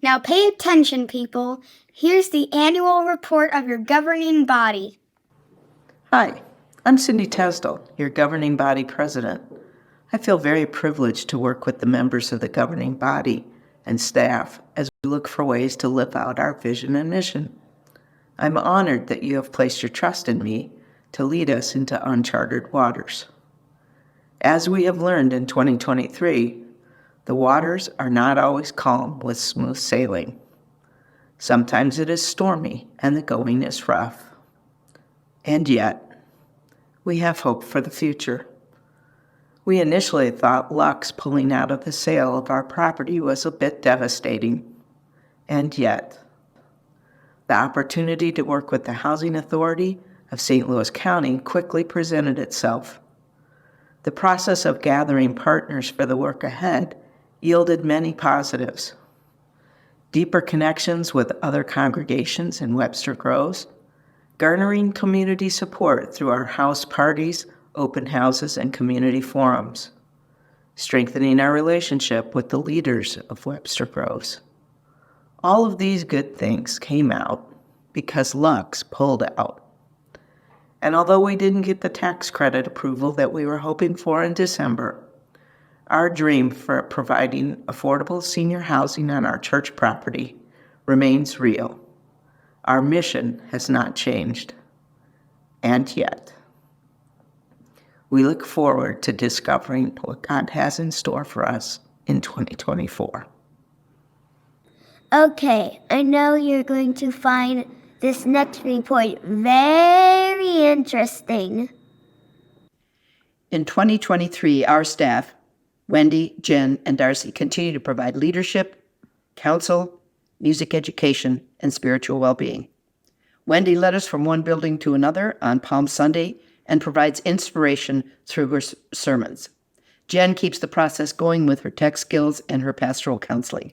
Now pay attention, people. Here's the annual report of your governing body. Hi, I'm Cindy Tesdall, your governing body president. I feel very privileged to work with the members of the governing body and staff as we look for ways to live out our vision and mission. I'm honored that you have placed your trust in me to lead us into uncharted waters. As we have learned in 2023, the waters are not always calm with smooth sailing. Sometimes it is stormy and the going is rough. And yet, we have hope for the future. We initially thought Lux pulling out of the sale of our property was a bit devastating. And yet, the opportunity to work with the Housing Authority of St. Louis County quickly presented itself. The process of gathering partners for the work ahead yielded many positives. Deeper connections with other congregations in Webster Groves, garnering community support through our house parties, open houses, and community forums, strengthening our relationship with the leaders of Webster Groves. All of these good things came out because Lux pulled out. And although we didn't get the tax credit approval that we were hoping for in December, our dream for providing affordable senior housing on our church property remains real. Our mission has not changed. And yet, we look forward to discovering what God has in store for us in 2024. Okay, I know you're going to find this next report very interesting. In 2023, our staff, Wendy, Jen, and Darcy, continue to provide leadership, counsel, music education, and spiritual well-being. Wendy led us from one building to another on Palm Sunday and provides inspiration through her sermons. Jen keeps the process going with her tech skills and her pastoral counseling.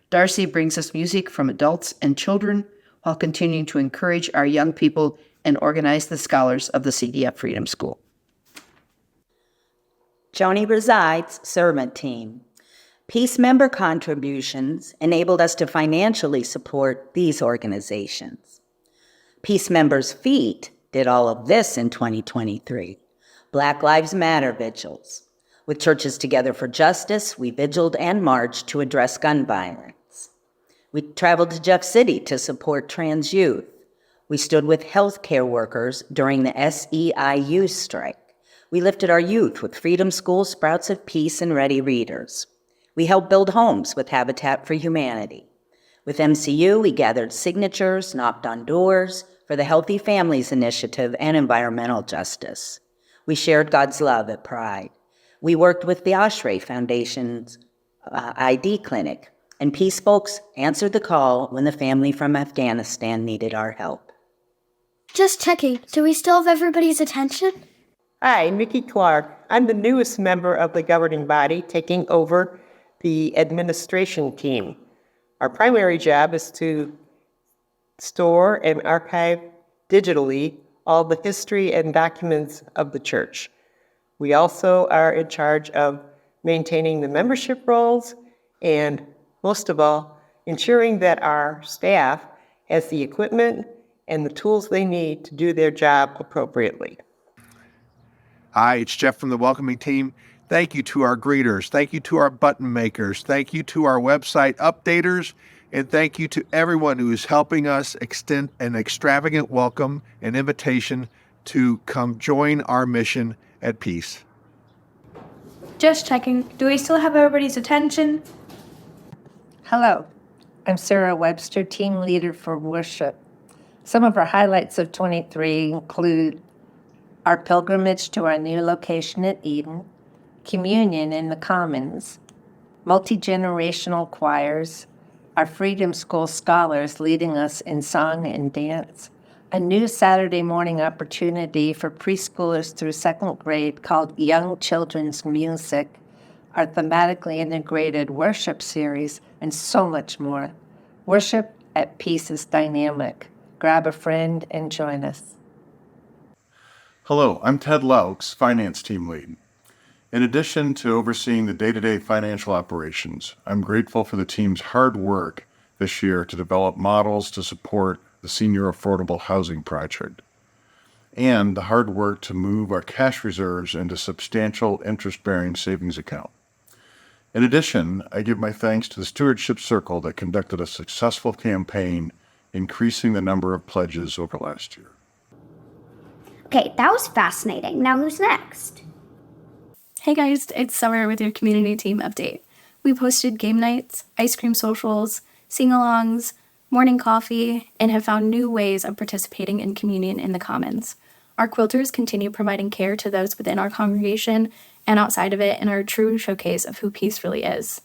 Darcy brings us music from adults and children while continuing to encourage our young people and organize the scholars of the CDF Freedom School. Joni resides servant team. Peace member contributions enabled us to financially support these organizations. Peace members' feet did all of this in 2023. Black Lives Matter vigils. With Churches Together for Justice, we vigiled and marched to address gun violence. We traveled to Jeff City to support trans youth. We stood with healthcare workers during the SEIU strike. We lifted our youth with Freedom School, Sprouts of Peace, and Ready Readers. We helped build homes with Habitat for Humanity. With MCU, we gathered signatures, knocked on doors for the Healthy Families Initiative and environmental justice. We shared God's love at Pride. We worked with the Ashray Foundation's ID clinic, and Peace folks answered the call when the family from Afghanistan needed our help. Just checking, do we still have everybody's attention? Hi, Nikki Clark. I'm the newest member of the governing body, taking over the administration team. Our primary job is to store and archive digitally all the history and documents of the church. We also are in charge of maintaining the membership rolls and, most of all, ensuring that our staff has the equipment and the tools they need to do their job appropriately. Hi, it's Jeff from the welcoming team. Thank you to our greeters. Thank you to our button makers. Thank you to our website updaters. And thank you to everyone who is helping us extend an extravagant welcome and invitation to come join our mission at Peace. Just checking, do we still have everybody's attention? Hello, I'm Sarah Webster, team leader for worship. Some of our highlights of 23 include our pilgrimage to our new location at Eden, communion in the Commons, multi-generational choirs, our Freedom School scholars leading us in song and dance, a new Saturday morning opportunity for preschoolers through second grade called Young Children's Music, our thematically integrated worship series, and so much more. Worship at Peace is dynamic. Grab a friend and join us. Hello, I'm Ted Laux, Finance Team Lead. In addition to overseeing the day-to-day financial operations, I'm grateful for the team's hard work this year to develop models to support the Senior Affordable Housing Project, and the hard work to move our cash reserves into substantial interest-bearing savings account. In addition, I give my thanks to the Stewardship Circle that conducted a successful campaign increasing the number of pledges over last year. Okay, that was fascinating. Now who's next? Hey guys, it's Summer with your community team update. We've hosted game nights, ice cream socials, sing-alongs, morning coffee, and have found new ways of participating in communion in the Commons. Our quilters continue providing care to those within our congregation and outside of it and are a true showcase of who peace really is.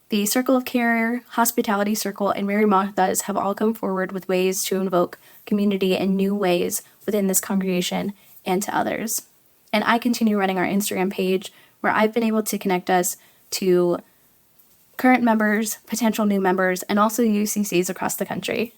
The Circle of Care, Hospitality Circle, and Mary Martha's have all come forward with ways to invoke community in new ways within this congregation and to others. And I continue running our Instagram page where I've been able to connect us to current members, potential new members, and also UCCs across the country.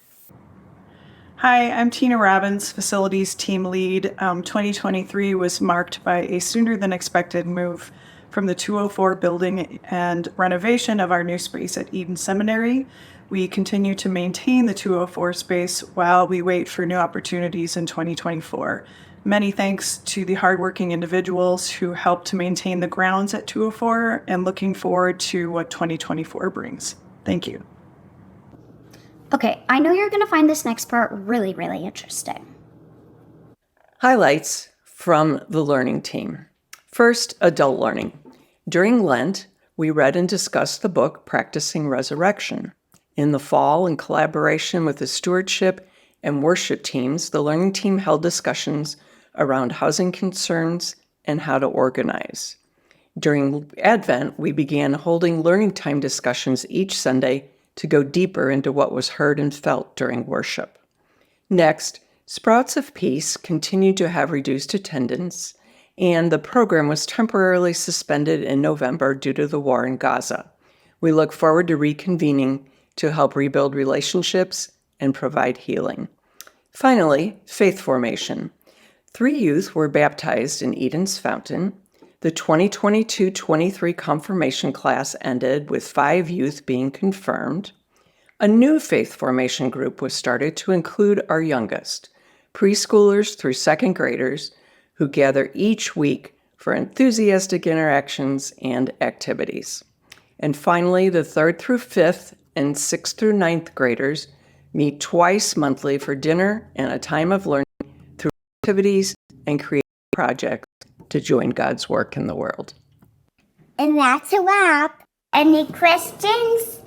Hi, I'm Tina Robbins, Facilities Team Lead. 2023 was marked by a sooner than expected move from the 204 building and renovation of our new space at Eden Seminary. We continue to maintain the 204 space while we wait for new opportunities in 2024. Many thanks to the hardworking individuals who helped to maintain the grounds at 204 and looking forward to what 2024 brings. Thank you. Okay, I know you're going to find this next part really, really interesting. Highlights from the learning team. First, adult learning. During Lent, we read and discussed the book Practicing Resurrection. In the fall, in collaboration with the stewardship and worship teams, the learning team held discussions around housing concerns and how to organize. During Advent, we began holding learning time discussions each Sunday to go deeper into what was heard and felt during worship. Next, Sprouts of Peace continued to have reduced attendance, and the program was temporarily suspended in November due to the war in Gaza. We look forward to reconvening to help rebuild relationships and provide healing. Finally, faith formation. 3 youth were baptized in Eden's Fountain. The 2022-23 confirmation class ended with 5 youth being confirmed. A new faith formation group was started to include our youngest, preschoolers through 2nd graders, who gather each week for enthusiastic interactions and activities. And finally, the 3rd through 5th and 6th through 9th graders meet twice monthly for dinner and a time of learning through activities and creative projects to join God's work in the world. And that's a wrap. Any questions?